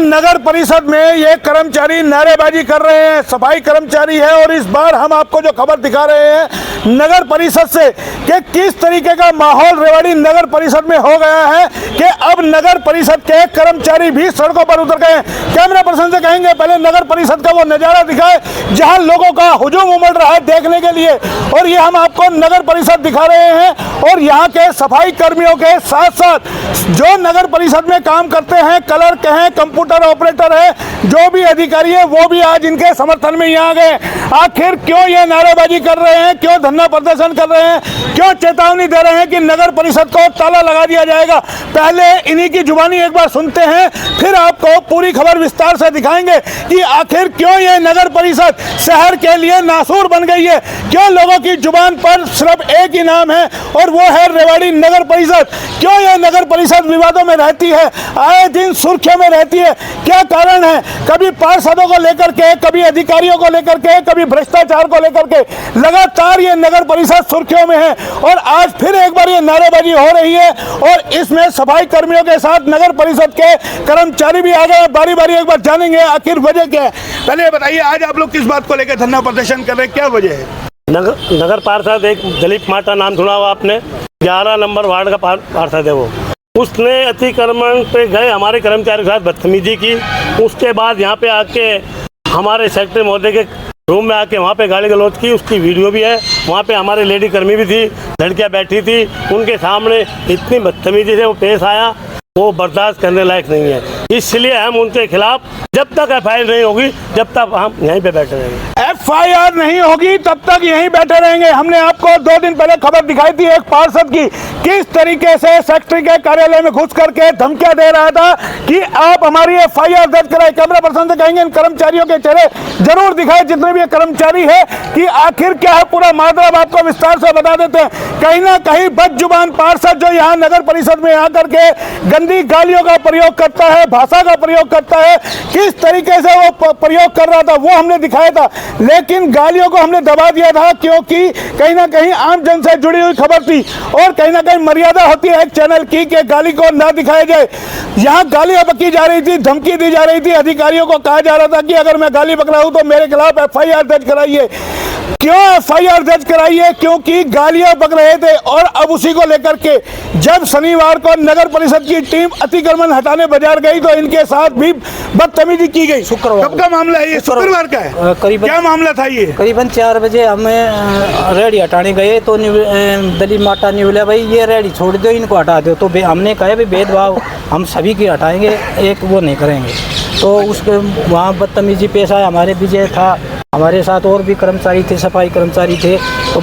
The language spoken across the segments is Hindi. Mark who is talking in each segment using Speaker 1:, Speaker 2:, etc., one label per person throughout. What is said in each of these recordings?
Speaker 1: नगर परिषद में ये कर्मचारी नारेबाजी कर रहे हैं, सफाई कर्मचारी है। और इस बार हम आपको जो खबर दिखा रहे हैं नगर परिषद से कि किस तरीके का माहौल रेवाड़ी नगर परिषद में हो गया है कि अब नगर परिषद के कर्मचारी भी सड़कों पर उतर गए। कैमरा पर्सन से कहेंगे पहले नगर परिषद का वो नजारा दिखाए जहां लोगों का हुजूम उमड़ रहा है देखने के लिए। और ये हम आपको नगर परिषद दिखा रहे हैं और यहाँ के सफाई कर्मियों के साथ साथ जो नगर परिषद में काम करते हैं, क्लर्क हैं, कंप्यूटर ऑपरेटर है, जो भी अधिकारी है वो भी आज इनके समर्थन में यहाँ गए। आखिर क्यों ये नारेबाजी कर रहे हैं, क्यों धरना प्रदर्शन कर रहे हैं, क्यों चेतावनी दे रहे हैं कि नगर परिषद को ताला लगा दिया जाएगा, पहले इन्हीं की जुबानी एक बार सुनते हैं, फिर आपको पूरी खबर विस्तार से दिखाएंगे कि आखिर क्यों ये नगर परिषद शहर के लिए नासूर बन गई है, क्यों लोगों की जुबान पर सिर्फ एक ही नाम है और वो है रेवाड़ी नगर परिषद। क्यों ये नगर परिषद विवादों में रहती है, आए दिन सुर्खियों में रहती है, क्या कारण है? कभी पार्षदों को लेकर के, कभी अधिकारियों को लेकर के, कभी भ्रष्टाचार को लेकर के लगातार ये नगर परिषद सुर्खियों में है। और आज फिर एक बार ये नारेबाजी हो रही है और इसमें सफाई कर्मियों के साथ नगर परिषद के कर्मचारी भी आ गए। बारी बारी एक बार जानेंगे आखिर वजह क्या है। पहले बताइए आज आप लोग किस बात को लेकर धरना प्रदर्शन कर रहे हैं, क्या वजह है?
Speaker 2: नगर पार्षद एक दलीप माटा नाम सुना हुआ आपने, 11 नंबर वार्ड का पार्षद है वो। उसने अतिक्रमण पे गए हमारे कर्मचारी के साथ बदतमीजी की। उसके बाद यहाँ पे आके हमारे सेक्रेटरी महोदय के रूम में आके वहाँ पे गाली गलौज की, उसकी वीडियो भी है। वहाँ पे हमारे लेडी कर्मी भी थी, लड़कियाँ बैठी थी, उनके सामने इतनी बदतमीजी से वो पेश आया, वो बर्दाश्त करने लायक नहीं है। इसलिए हम उनके खिलाफ जब तक FIR नहीं होगी जब तक हम यहीं पे बैठे रहेंगे।
Speaker 1: FIR नहीं होगी तब तक यहीं बैठे रहेंगे। हमने आपको 2 दिन पहले खबर दिखाई थी एक पार्षद की, किस तरीके से सेक्रेटरी के कार्यालय में घुस करके धमकियां दे रहा था कि आप हमारी FIR दर्ज कराए। कैमरा पर्सन से कहेंगे इन कर्मचारियों के चेहरे जरूर दिखाए जितने भी कर्मचारी है कि आखिर क्या है पूरा मातहत आपको विस्तार से बता देते हैं। कहीं ना कहीं बदजुबान पार्षद जो यहाँ नगर परिषद में आकर के गंदी गालियों का प्रयोग करता है, भाषा का प्रयोग करता है, किस तरीके से वो प्रयोग कर रहा था वो हमने दिखाया था। लेकिन गालियों को हमने दबा दिया था क्योंकि कहीं ना कहीं आम जन से जुड़ी हुई खबर थी और कहीं ना कहीं मर्यादा होती है एक चैनल की कि गाली को ना दिखाया जाए। यहाँ गालियां बकी जा रही थी, धमकी दी जा रही थी, अधिकारियों को कहा जा रहा था कि अगर मैं गाली बक रहा हूं तो मेरे खिलाफ FIR दर्ज कराइए। क्यों FIR दर्ज कराइए? क्योंकि गालियां बक रहे थे। और अब उसी को लेकर के जब शनिवार को नगर परिषद की टीम अतिक्रमण हटाने बाजार गई तो इनके साथ भी बदतमीजी की गई।
Speaker 3: शुक्रवार
Speaker 1: कब का मामला है ये? शुक्रवार का है।
Speaker 3: करीबन
Speaker 1: क्या मामला था ये?
Speaker 3: करीबन 4 बजे हमें रेडी हटाने गए तो दलीप माटा ने बोला भाई ये रेडी छोड़ दो, इनको हटा दो। तो हमने कहा भाई भेदभाव हम सभी की हटाएंगे, एक वो नहीं करेंगे। तो उसके वहाँ बदतमीजी पेश आया। हमारे विजय था, हमारे साथ और भी कर्मचारी थे, सफाई कर्मचारी थे, तो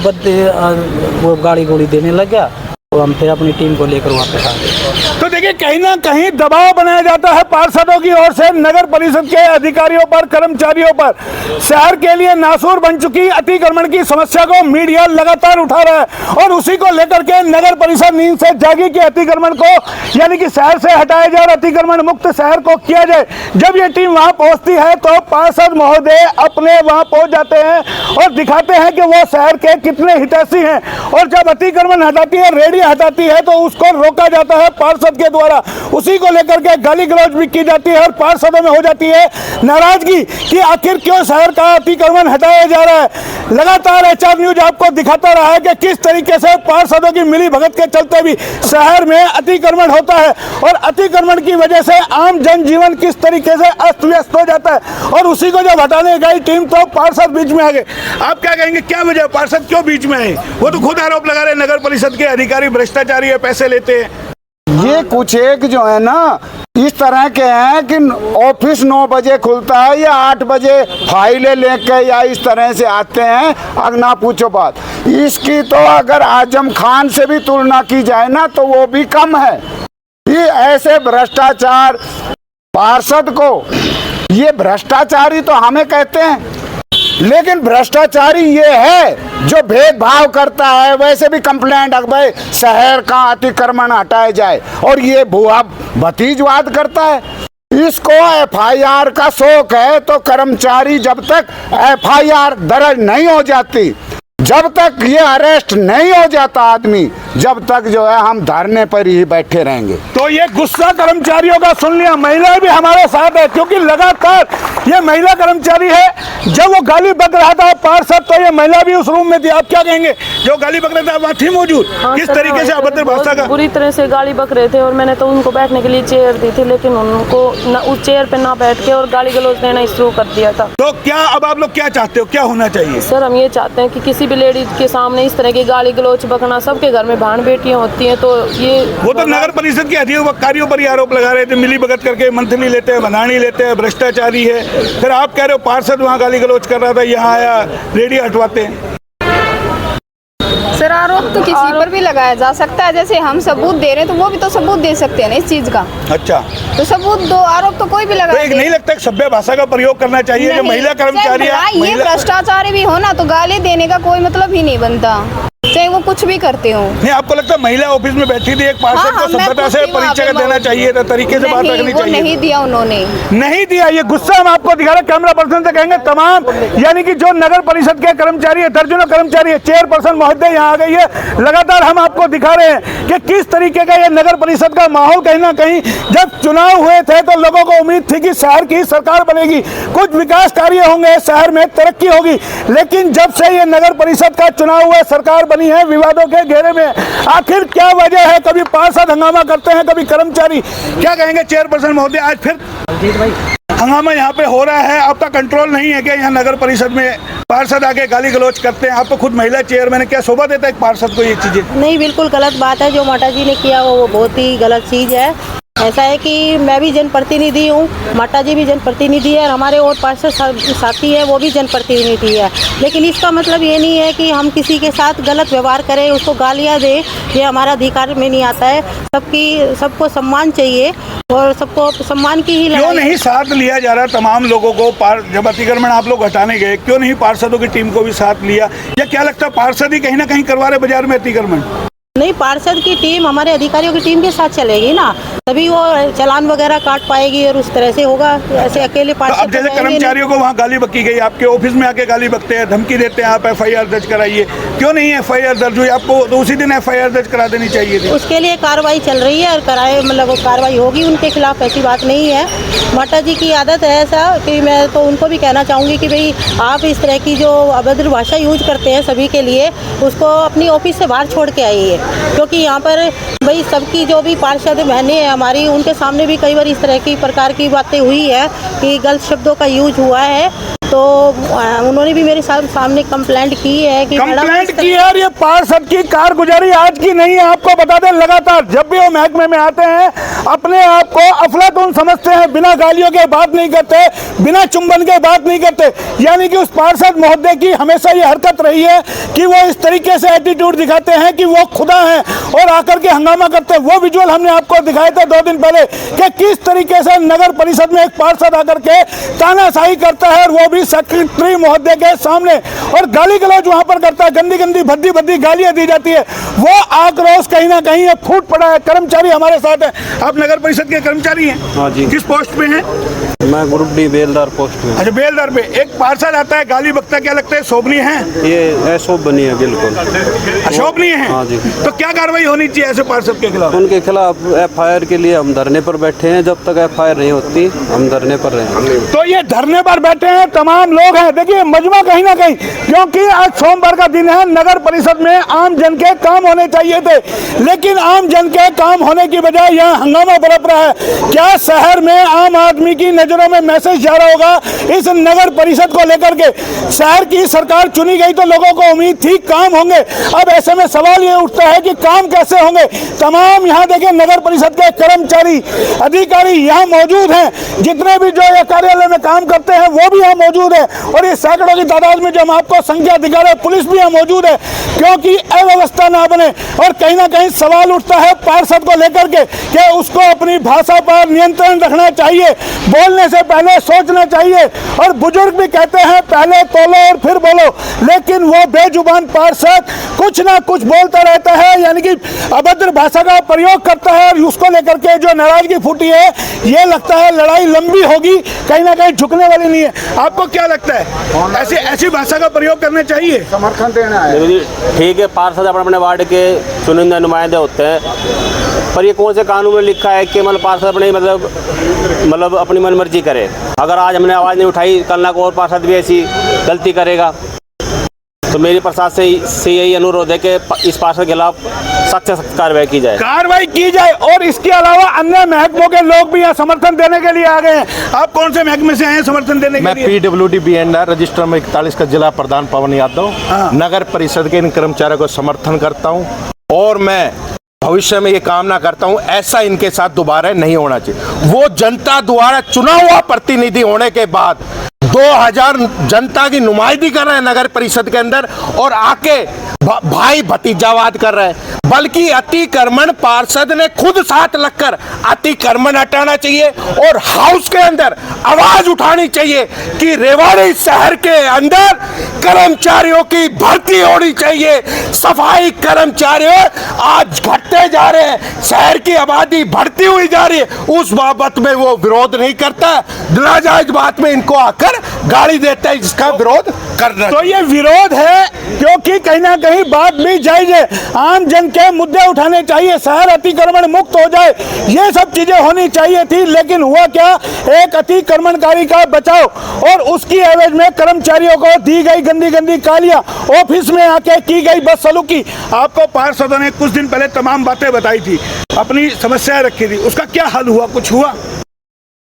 Speaker 3: वो गाड़ी गोली देने लग गया। तो हम फिर अपनी टीम को लेकर वापस आ गए।
Speaker 1: तो देखिए कहीं ना कहीं दबाव बनाया जाता है पार्षदों की ओर से नगर परिषद के अधिकारियों पर, कर्मचारियों पर। शहर के लिए नासूर बन चुकी अतिक्रमण की समस्या को मीडिया लगातार उठा रहा है और उसी को लेकर के नगर परिषद नींद से जागी कि अतिक्रमण को यानी कि शहर से हटाया जाए और अतिक्रमण मुक्त शहर को किया जाए। जब ये टीम वहां पहुंचती है तो पार्षद महोदय अपने वहां पहुंच जाते हैं और दिखाते हैं कि वो शहर के कितने हितैषी हैं। और जब अतिक्रमण हटाती है, रेडी हटाती है, तो उसको रोका जाता है पार्षद के द्वारा। उसी को लेकर के गाली गलौज भी की जाती है और पार्षदों में हो जाती है नाराजगी कि आखिर क्यों शहर का अतिक्रमण हटाया जा रहा है। लगातार HR न्यूज आपको दिखाता रहा है कि किस तरीके से पार्षदों की मिली भगत के चलते भी शहर में अतिक्रमण होता है और अतिक्रमण की वजह से आम जनजीवन किस तरीके से अस्त व्यस्त हो जाता है। और उसी को जब हटाने गई टीम तो पार्षद बीच में आ गए। आप क्या कहेंगे, क्या वजह, पार्षद क्यों बीच में आए? वो तो खुद आरोप लगा रहे नगर परिषद के अधिकारी भ्रष्टाचारी है, पैसे लेते हैं।
Speaker 4: ये कुछ एक जो है ना इस तरह के हैं कि ऑफिस 9 बजे खुलता है या 8 बजे फाइलें लेके या इस तरह से आते हैं। अब ना पूछो बात, इसकी तो अगर आजम खान से भी तुलना की जाए ना तो वो भी कम है। ये ऐसे भ्रष्टाचार पार्षद को, ये भ्रष्टाचारी तो हमें कहते हैं लेकिन भ्रष्टाचारी ये है जो भेदभाव करता है। वैसे भी कंप्लेंट भाई शहर का अतिक्रमण हटाया जाए और ये भुआ भतीजवाद करता है। इसको FIR का शौक है तो कर्मचारी जब तक FIR दर्ज नहीं हो जाती, जब तक ये अरेस्ट नहीं हो जाता आदमी, जब तक जो है हम धरने पर ही बैठे रहेंगे।
Speaker 1: तो ये गुस्सा कर्मचारियों का सुन लिया, महिलाएं भी हमारे साथ है, क्योंकि लगातार ये महिला कर्मचारी है। जब वो गाली बक रहा था पार्षद, तो ये महिला भी उस रूम में थी। आप क्या कहेंगे, जो गाली बक रहा था वहाँ थी मौजूद? किस तरीके से अभद्र भाषा का?
Speaker 5: बुरी तरह से गाली बक रहे थे और मैंने तो उनको बैठने के लिए चेयर दी थी, लेकिन उनको उस चेयर पे ना बैठ के और गाली गलौज देना शुरू कर दिया था।
Speaker 1: तो क्या अब आप लोग क्या चाहते हो, क्या होना चाहिए?
Speaker 5: सर हम ये चाहते हैं कि किसी भी लेडीज के सामने इस तरह की गाली गलौज बकना, सबके घर में बहन बेटियां होती हैं, तो ये
Speaker 1: वो तो नगर परिषद के अधिकारियों पर ही आरोप लगा रहे थे, मिली भगत करके मंथली लेते हैं, भंडाणी लेते हैं, भ्रष्टाचारी है। फिर आप कह रहे हो पार्षद वहाँ गाली गलौज कर रहा था, यहाँ आया रेडी हटवाते हैं।
Speaker 6: सर आरोप तो किसी पर भी लगाया जा सकता है, जैसे हम सबूत दे रहे हैं तो वो भी तो सबूत दे सकते हैं ना इस चीज का।
Speaker 1: अच्छा,
Speaker 6: तो सबूत दो, आरोप तो कोई भी लगा
Speaker 1: तो एक नहीं लगता एक सभ्य भाषा का प्रयोग करना चाहिए? जो महिला कर्मचारी
Speaker 6: ये भ्रष्टाचारी भी हो ना, तो गाली देने का कोई मतलब ही नहीं बनता, चाहे वो कुछ भी करते हो।
Speaker 1: नहीं, आपको लगता है महिला ऑफिस में बैठी थी, एक पार्षद को सभ्यता से परिचय देना चाहिए था, तरीके से बात रखनी चाहिए?
Speaker 6: नहीं दिया उन्होंने,
Speaker 1: नहीं दिया। ये गुस्सा हम आपको दिखा रहे, कैमरा पर्सन से कहेंगे तमाम, यानी कि जो नगर परिषद के कर्मचारी है, दर्जनों कर्मचारी है, चेयरपर्सन महोदय यहाँ आ गई है। लगातार हम आपको दिखा रहे हैं कि किस तरीके का ये नगर परिषद का माहौल, कहीं ना कहीं जब चुनाव हुए थे तो लोगों को उम्मीद थी कि शहर की सरकार बनेगी, कुछ विकास कार्य होंगे, शहर में तरक्की होगी। लेकिन जब से ये नगर परिषद का चुनाव हुआ, सरकार बनी है विवादों के घेरे में। आखिर क्या वजह है? कभी पार्षद हंगामा करते हैं, कभी कर्मचारी। क्या कहेंगे चेयरपर्सन महोदय, आज फिर हंगामा यहाँ पे हो रहा है, आपका कंट्रोल नहीं है क्या? यहाँ नगर परिषद में पार्षद आके गाली गलौज करते हैं, आप तो खुद महिला चेयरमैन है, क्या शोभा देता है एक पार्षद को ये चीजें?
Speaker 7: नहीं, बिल्कुल गलत बात है जो माता जी ने किया, वो बहुत ही गलत चीज़ है। ऐसा है कि मैं भी जनप्रतिनिधि हूँ, माता जी भी जनप्रतिनिधि है, और हमारे और पार्षद साथी है वो भी जनप्रतिनिधि है। लेकिन इसका मतलब ये नहीं है कि हम किसी के साथ गलत व्यवहार करें, उसको गालियाँ दें, ये हमारा अधिकार में नहीं आता है। सबको सम्मान चाहिए और सबको सम्मान की ही
Speaker 1: क्यों नहीं साथ लिया जा रहा तमाम लोगों को? जब अतिक्रमण आप लोग हटाने गए, क्यों नहीं पार्षदों की टीम को भी साथ लिया? या क्या लगता है पार्षद ही कहीं ना कहीं करवा रहे बाजार में अतिक्रमण?
Speaker 7: नहीं, पार्षद की टीम हमारे अधिकारियों की टीम के साथ चलेगी ना, तभी वो चालान वगैरह काट पाएगी और उस तरह से होगा। ऐसे अकेले
Speaker 1: तो
Speaker 7: पार्षद
Speaker 1: अब जैसे कर्मचारियों को वहाँ गाली बकी गई, आपके ऑफिस में आके गाली बकते हैं, धमकी देते हैं, आप FIR दर्ज कराइए, क्यों नहीं FIR दर्ज हुई? आपको तो उसी दिन FIR दर्ज करा देनी चाहिए थी।
Speaker 7: उसके लिए कार्रवाई चल रही है और मतलब कार्रवाई होगी उनके खिलाफ, ऐसी बात नहीं है। माता जी की आदत है ऐसा कि मैं तो उनको भी कहना चाहूँगी कि भाई आप इस तरह की जो अभद्र भाषा यूज करते हैं सभी के लिए, उसको अपनी ऑफिस से बाहर छोड़ के आइए, क्योंकि यहाँ पर भाई सबकी जो भी पार्षद बहनें हैं हमारी, उनके सामने भी कई बार इस तरह की प्रकार की बातें हुई है कि गलत शब्दों का यूज हुआ है। तो उन्होंने भी मेरे सामने कंप्लेंट की है कि
Speaker 1: कंप्लेंट की है। और ये पार्षद की कारगुजारी आज की नहीं है, आपको बता दें, लगातार जब भी वो महकमे में आते हैं अपने आप को अफलातून समझते हैं, बिना गालियों के बात नहीं करते, बिना चुंबन के बात नहीं करते। यानी कि उस पार्षद महोदय की हमेशा ये हरकत रही है कि वो इस तरीके से एटीट्यूड दिखाते हैं कि वो खुदा हैं और आकर के हंगामा करते हैं। वो विजुअल हमने आपको दिखाए थे 2 दिन पहले कि किस तरीके से नगर परिषद में एक पार्षद आकर के तानाशाही करता है, और वो भी सेक्रेटरी महोदय के सामने, और गाली गलौज वहां पर करता है, गंदी गंदी भद्दी भद्दी गालियां दी जाती है। वो आक्रोश कहीं ना कहीं फूट पड़ा है। कर्मचारी हमारे साथ है, आप नगर परिषद के कर्मचारी हैं?
Speaker 8: हाँ जी।
Speaker 1: किस पोस्ट पे हैं?
Speaker 8: मैं ग्रुप डी बेलदार पोस्ट में।
Speaker 1: अच्छा, बेलदार पे एक पार्षद आता है गाली बकता, क्या लगता है शोभनीय है?
Speaker 8: ये अशोभनीय है, बिल्कुल
Speaker 1: अशोभनीय है।
Speaker 8: हाँ जी।
Speaker 1: तो क्या कार्रवाई होनी चाहिए ऐसे पार्षद के खिलाफ?
Speaker 8: उनके खिलाफ FIR के लिए हम धरने पर बैठे हैं, जब तक FIR नहीं होती हम धरने पर रहेंगे।
Speaker 1: तो ये धरने पर बैठे हैं तमाम लोग हैं, देखिए मजमा कहीं ना कहीं, क्योंकि आज सोमवार का दिन है, नगर परिषद में आम जन के काम होने चाहिए थे, लेकिन आम जन के काम होने की बजाय यहाँ हंगामा बरप रहा है। क्या शहर में आम आदमी की नजरों में मैसेज जा रहा होगा इस नगर परिषद को लेकर के? शहर की सरकार चुनी गई तो लोगों को उम्मीद थी काम होंगे। अब ऐसे में सवाल ये उठता है कि काम कैसे होंगे? तमाम यहाँ देखिए नगर परिषद के कर्मचारी अधिकारी यहाँ मौजूद हैं, जितने भी जो ये कार्यालय में काम करते हैं वो भी यहाँ मौजूद है, और ये सैकड़ों की तादाद में जो हम आपको संख्या दिखा रहे हैं, पुलिस भी यहाँ मौजूद है, क्योंकि अव्यवस्था ना बने। और कहीं ना कहीं सवाल उठता है पार्षद को लेकर के कि उसको अपनी भाषा पर नियंत्रण रखना चाहिए, बोलने से पहले सोचना चाहिए। और बुजुर्ग भी कहते हैं पहले तोलो और फिर बोलो, लेकिन वो बेजुबान पार्षद कुछ ना कुछ बोलता रहता है, यानी कि अभद्र भाषा का प्रयोग करता है। और उसको लेकर के जो नाराजगी फूटी है, ये लगता है लड़ाई लंबी होगी, कहीं ना कहीं झुकने वाली नहीं है। आपको क्या लगता है, ऐसी भाषा का प्रयोग करना चाहिए?
Speaker 4: समर्थन देना है।
Speaker 9: ठीक है, पार्षद अपने अपने वार्ड के चुनिंदा नुमाइंदे होते हैं, पर ये कौन से कानून में लिखा है कि मतलब पार्षद अपने मतलब अपनी मनमर्जी करे? अगर आज हमने आवाज़ नहीं उठाई, कल ना कोई और पार्षद भी ऐसी गलती करेगा। तो मेरी प्रशासन से यही अनुरोध है कि इस पार्षद के खिलाफ सख्त से सख्त कार्रवाई की जाए। और इसके अलावा अन्य महकमों के लोग भी यहाँ समर्थन देने के लिए आ गए हैं। आप कौन से महकमे से आए हैं समर्थन देने के लिए?
Speaker 10: मैं PWD BNR रजिस्टर में 41 का जिला प्रधान पवन यादव नगर परिषद के इन कर्मचारियों को समर्थन करता हूँ, और मैं भविष्य में ये कामना करता हूँ ऐसा इनके साथ दोबारा नहीं होना चाहिए। वो जनता द्वारा चुना हुआ प्रतिनिधि होने के बाद 2000 जनता की नुमाइंदगी कर रहे हैं नगर परिषद के अंदर, और आके भाई भतीजावाद कर रहे हैं। बल्कि अतिक्रमण पार्षद ने खुद साथ लगकर अतिक्रमण हटाना चाहिए और हाउस के अंदर आवाज उठानी चाहिए कि रेवाड़ी शहर के अंदर कर्मचारियों की भर्ती होनी चाहिए। सफाई कर्मचारियों आज घटते जा रहे हैं, शहर की आबादी बढ़ती हुई जा रही है, उस बाबत में वो विरोध नहीं करता। नाजायज बात में इनको आकर गाली देता है, जिसका विरोध करना।
Speaker 1: तो ये विरोध है क्योंकि कहीं ना कहीं बात भी जायज है, आम जन के मुद्दे उठाने चाहिए, शहर अतिक्रमण मुक्त हो जाए, ये सब चीजें होनी चाहिए थी। लेकिन हुआ क्या, एक अतिक्रमणकारी का बचाव और उसकी एवज में कर्मचारियों को दी गई गंदी गंदी गालियां, ऑफिस में आके की गई बदसलूकी। आपको पार्षदों ने कुछ दिन पहले तमाम बातें बताई थी, अपनी समस्याएं रखी थी, उसका क्या हल हुआ? कुछ हुआ?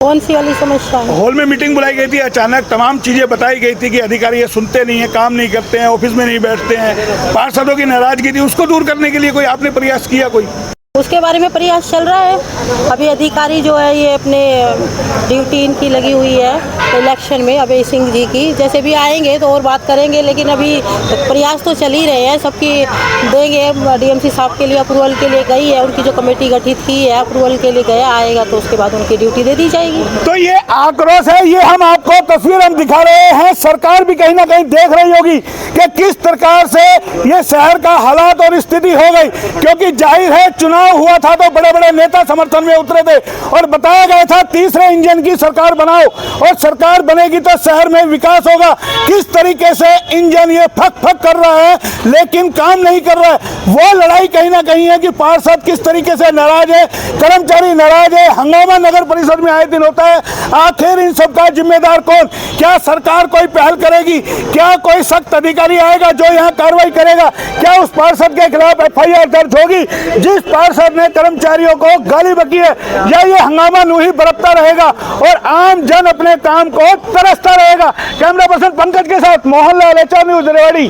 Speaker 7: कौन सी वाली समस्या है?
Speaker 1: हॉल में मीटिंग बुलाई गई थी, अचानक तमाम चीजें बताई गई थी कि अधिकारी ये सुनते नहीं है, काम नहीं करते हैं, ऑफिस में नहीं बैठते हैं, पार्षदों की नाराजगी थी, उसको दूर करने के लिए कोई आपने प्रयास किया? कोई
Speaker 7: उसके बारे में प्रयास चल रहा है। अभी अधिकारी जो है ये अपने ड्यूटी इनकी लगी हुई है इलेक्शन में, अभय सिंह जी की, जैसे भी आएंगे तो और बात करेंगे, लेकिन अभी प्रयास तो चल ही रहे हैं, सबकी देंगे। DMC साहब के लिए अप्रूवल के लिए गई है, उनकी जो कमेटी गठित की है अप्रूवल के लिए गया, आएगा तो उसके बाद उनकी ड्यूटी दे दी जाएगी।
Speaker 1: तो ये आक्रोश है, ये हम आपको तस्वीर हम दिखा रहे हैं। सरकार भी कहीं ना कहीं देख रही होगी कि किस प्रकार से ये शहर का हालात और स्थिति हो गई, क्योंकि जाहिर है चुनाव हुआ था तो बड़े बड़े नेता समर्थन में उतरे थे और बताया गया था तीसरे इंजन की सरकार बनाओ और सरकार बनेगी तो शहर में विकास होगा। किस तरीके से इंजन ये फक फक कर रहा है लेकिन काम नहीं कर रहा है। वो लड़ाई कहीं ना कहीं है कि पार्षद किस तरीके से नाराज है, कर्मचारी नाराज है, हंगामा नगर परिषद में आए दिन होता है। आखिर इन सब का जिम्मेदार कौन? क्या सरकार कोई पहल करेगी? क्या कोई सख्त अधिकारी आएगा जो यहाँ कार्रवाई करेगा? क्या उस पार्षद के खिलाफ FIR दर्ज होगी जिस पार्षद ने कर्मचारियों को गाली बकी है, या ये हंगामा यूं ही बरपता रहेगा और आम जन अपने काम को तरसता रहेगा? कैमरा पर्सन पंकज के साथ मोहनलाल, HR न्यूज़, रेवाड़ी।